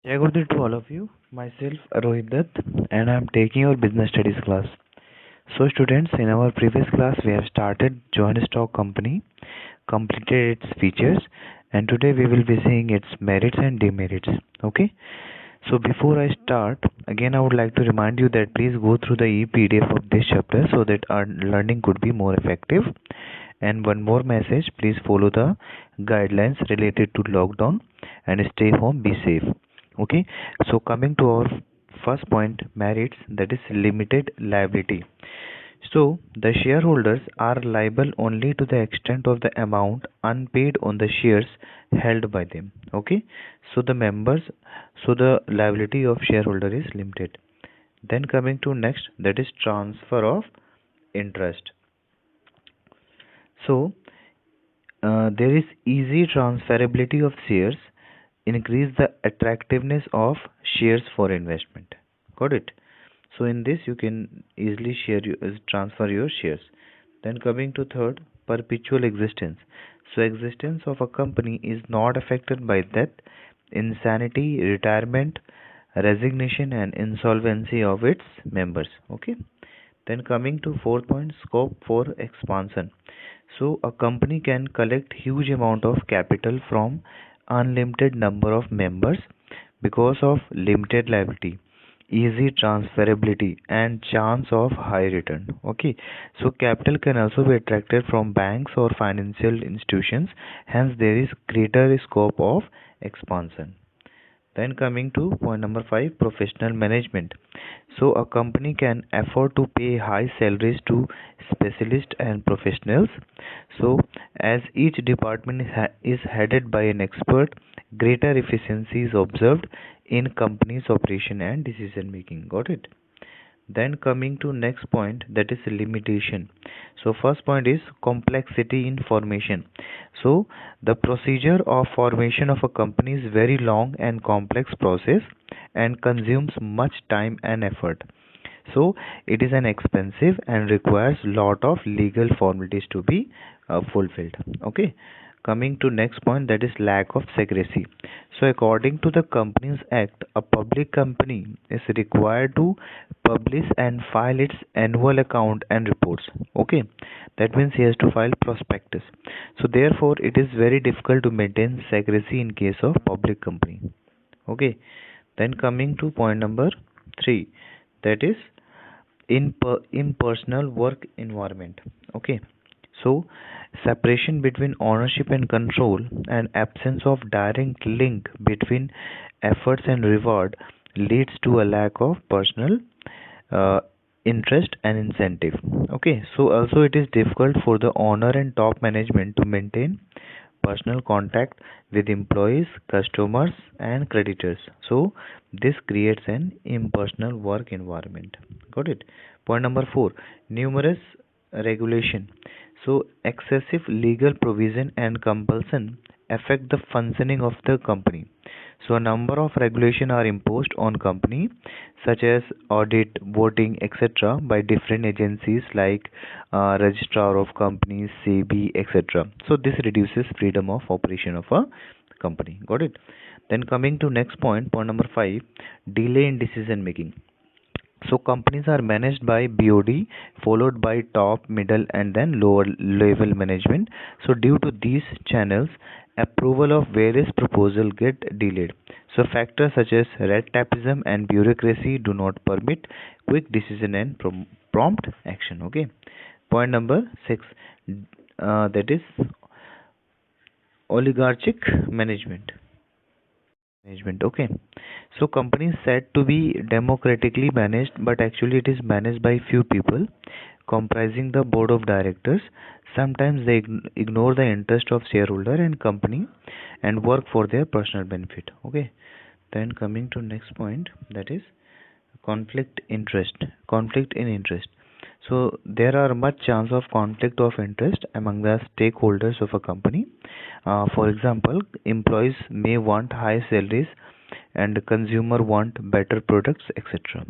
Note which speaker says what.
Speaker 1: Jai Gurdeep to all of you. Myself Rohit Dutt, and I am taking your business studies class. So students, in our previous class we have started joint stock company, completed its features, and today we will be seeing its merits and demerits. Okay. So before I start, again I would like to remind you that please go through the e-PDF of this chapter so that our learning could be more effective. And one more message, please follow the guidelines related to lockdown and stay home, be safe. Okay, so coming to our first point, merits, that is limited liability. So the shareholders are liable only to the extent of the amount unpaid on the shares held by them. Okay, so the members, so the liability of shareholder is limited. Then coming to next, that is transfer of interest. So there is easy transferability of shares, increase the attractiveness of shares for investment. Got it? So in this you can easily transfer your shares. Then coming to third, perpetual existence. So existence of a company is not affected by death, insanity, retirement, resignation and insolvency of its members. Okay. Then coming to fourth point, scope for expansion. So a company can collect huge amount of capital from unlimited number of members because of limited liability, easy transferability and chance of high return. Okay, so capital can also be attracted from banks or financial institutions, hence there is greater scope of expansion. Then coming to point number 5, professional management. So a company can afford to pay high salaries to specialists and professionals. So as each department is headed by an expert, greater efficiency is observed in company's operation and decision making. Got it? Then coming to next point, that is limitation. So first point is complexity in formation. So the procedure of formation of a company is very long and complex process and consumes much time and effort. So it is an expensive and requires lot of legal formalities to be fulfilled. Okay, coming to next point, that is lack of secrecy. So according to the Companies Act, a public company is required to publish and file its annual account and reports. Okay, that means he has to file prospectus. So therefore it is very difficult to maintain secrecy in case of public company. Okay, then coming to point number 3, that is impersonal work environment. Okay, so separation between ownership and control and absence of direct link between efforts and reward leads to a lack of personal uh, interest and incentive. Okay, so also it is difficult for the owner and top management to maintain personal contact with employees, customers, and creditors. So this creates an impersonal work environment. Got it? Point number 4, numerous regulation. So excessive legal provision and compulsion affect the functioning of the company. So a number of regulations are imposed on company such as audit, voting, etc. by different agencies like registrar of companies, SEBI, etc. So this reduces freedom of operation of a company. Got it? Then coming to next point, point number 5, delay in decision making. So companies are managed by BOD, followed by top, middle, and then lower level management. So due to these channels, approval of various proposals get delayed. So factors such as red tapeism and bureaucracy do not permit quick decision and prompt action. Okay. Point number 6, that is oligarchic management. Okay, so companies said to be democratically managed, but actually it is managed by few people comprising the board of directors. Sometimes they ignore the interest of shareholder and company and work for their personal benefit. Okay, then coming to next point, that is conflict in interest. So there are much chance of conflict of interest among the stakeholders of a company. For example, employees may want high salaries and consumer want better products, etc.